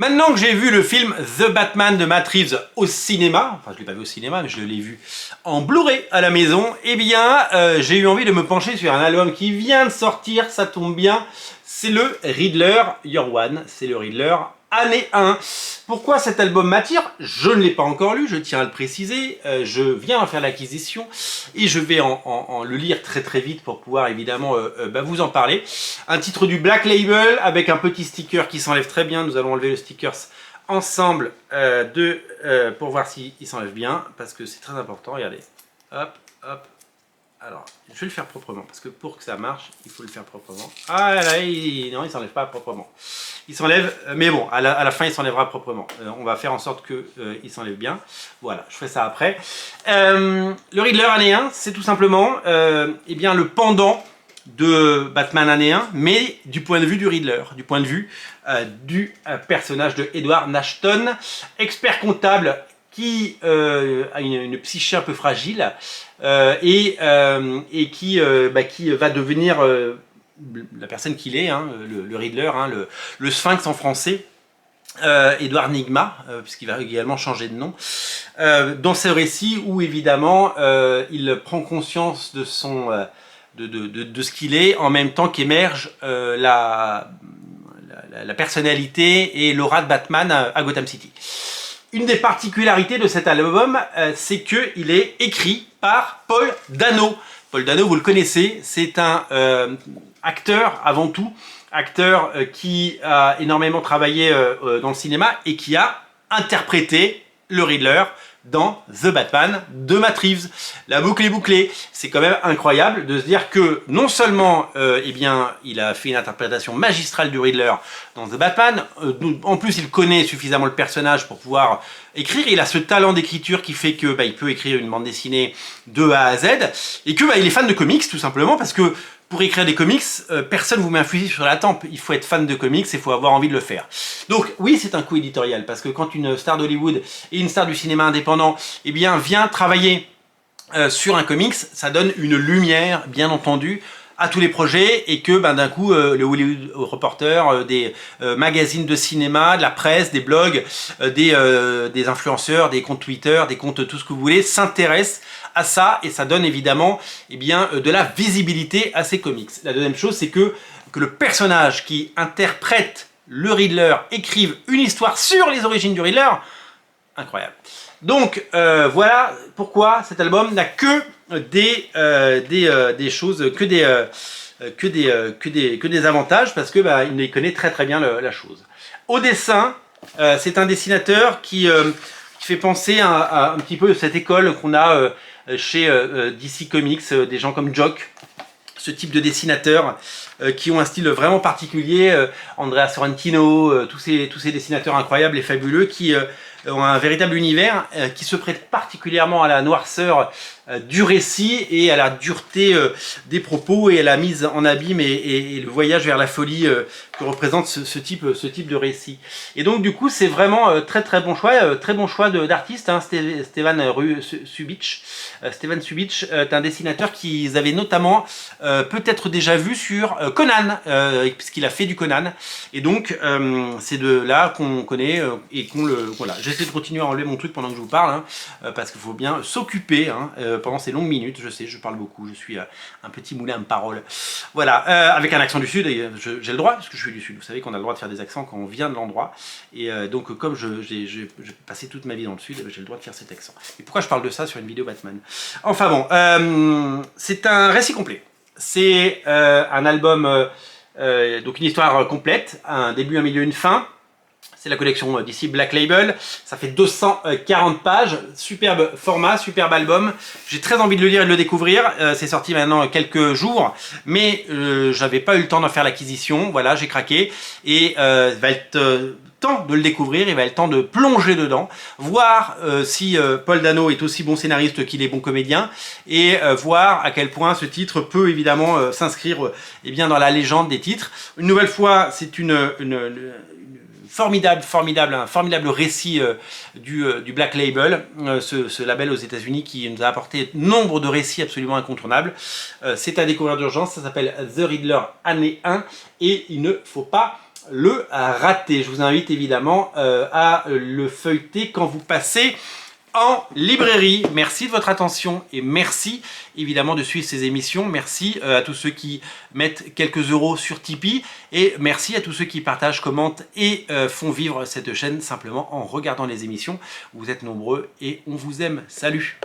Maintenant que j'ai vu le film The Batman de Matt Reeves au cinéma, enfin je l'ai pas vu au cinéma mais je l'ai vu en Blu-ray à la maison, eh bien j'ai eu envie de me pencher sur un album qui vient de sortir, ça tombe bien, c'est le Riddler Year One, c'est le Riddler année 1. Pourquoi cet album m'attire? Je ne l'ai pas encore lu, je tiens à le préciser, je viens en faire l'acquisition et je vais le lire très vite pour pouvoir évidemment vous en parler. Un titre du Black Label avec un petit sticker qui s'enlève très bien, nous allons enlever le sticker ensemble pour voir s'il s'enlève bien, parce que c'est très important, regardez, hop, hop. Alors, je vais le faire proprement, parce que pour que ça marche, il faut le faire proprement. Ah là, non, il ne s'enlève pas proprement. Il s'enlève, mais bon, à la fin, il s'enlèvera proprement. On va faire en sorte qu'il s'enlève bien. Voilà, je ferai ça après. Le Riddler année 1, c'est tout simplement eh bien, le pendant de Batman année 1, mais du point de vue du Riddler, du point de vue du personnage de Edward Nashton, expert comptable qui a une psyché un peu fragile et qui va devenir la personne qu'il est, hein, le Riddler, hein, le Sphinx en français, Edward Nygma, puisqu'il va également changer de nom, dans ce récit où évidemment il prend conscience de ce qu'il est, en même temps qu'émerge la personnalité et l'aura de Batman à Gotham City. Une des particularités de cet album, c'est qu'il est écrit par Paul Dano. Paul Dano, vous le connaissez, c'est un acteur avant tout, acteur qui a énormément travaillé dans le cinéma et qui a interprété le Riddler dans The Batman de Matt Reeves. La boucle est bouclée. C'est quand même incroyable de se dire que non seulement eh bien, il a fait une interprétation magistrale du Riddler dans The Batman, en plus il connaît suffisamment le personnage pour pouvoir écrire, il a ce talent d'écriture qui fait que il peut écrire une bande dessinée de A à Z, et que il est fan de comics tout simplement, parce que pour écrire des comics, personne vous met un fusil sur la tempe. Il faut être fan de comics et il faut avoir envie de le faire. Donc oui, c'est un coup éditorial, parce que quand une star d'Hollywood et une star du cinéma indépendant eh bien, vient travailler sur un comics, ça donne une lumière, bien entendu, à tous les projets, et que d'un coup le Hollywood Reporter, des magazines de cinéma, de la presse, des blogs, des influenceurs, des comptes Twitter, des comptes tout ce que vous voulez, s'intéressent à ça, et ça donne évidemment eh bien, de la visibilité à ces comics. La deuxième chose, c'est que le personnage qui interprète le Riddler écrive une histoire sur les origines du Riddler, incroyable. Donc voilà pourquoi cet album n'a que des choses, que des avantages, parce que il connaît très bien la chose. Au dessin, c'est un dessinateur qui fait penser à un petit peu cette école qu'on a chez DC Comics, des gens comme Jock, ce type de dessinateurs qui ont un style vraiment particulier, Andrea Sorrentino, tous ces dessinateurs incroyables et fabuleux qui ont un véritable univers qui se prête particulièrement à la noirceur du récit et à la dureté des propos et à la mise en abîme et le voyage vers la folie que représente ce type de récit. Et donc du coup c'est vraiment très bon choix d'artiste, hein. Stevan Subic est un dessinateur qu'ils avaient notamment peut-être déjà vu sur Conan, puisqu'il a fait du Conan, et donc c'est de là qu'on connaît et qu'on le voilà. J'essaie de continuer à enlever mon truc pendant que je vous parle, hein, parce qu'il faut bien s'occuper hein, pendant ces longues minutes. Je sais, je parle beaucoup, je suis un petit moulin de paroles. Voilà, avec un accent du Sud, et j'ai le droit, parce que je suis du Sud. Vous savez qu'on a le droit de faire des accents quand on vient de l'endroit. Et donc, comme j'ai passé toute ma vie dans le Sud, j'ai le droit de faire cet accent. Et pourquoi je parle de ça sur une vidéo Batman? Enfin bon, c'est un récit complet. C'est un album, donc une histoire complète, un début, un milieu, une fin. C'est la collection d'ici Black Label, ça fait 240 pages, superbe format, superbe album. J'ai très envie de le lire et de le découvrir, c'est sorti maintenant quelques jours, mais j'avais pas eu le temps d'en faire l'acquisition, voilà, j'ai craqué, et il va être temps de le découvrir, il va être temps de plonger dedans, voir si Paul Dano est aussi bon scénariste qu'il est bon comédien, et voir à quel point ce titre peut évidemment s'inscrire eh bien, dans la légende des titres. Une nouvelle fois, c'est un formidable récit du Black Label, ce label aux États-Unis qui nous a apporté nombre de récits absolument incontournables. C'est à découvrir d'urgence, ça s'appelle The Riddler année 1 et il ne faut pas le rater. Je vous invite évidemment à le feuilleter quand vous passez en librairie. Merci de votre attention et merci évidemment de suivre ces émissions. Merci à tous ceux qui mettent quelques euros sur Tipeee et merci à tous ceux qui partagent, commentent et font vivre cette chaîne simplement en regardant les émissions. Vous êtes nombreux et on vous aime. Salut!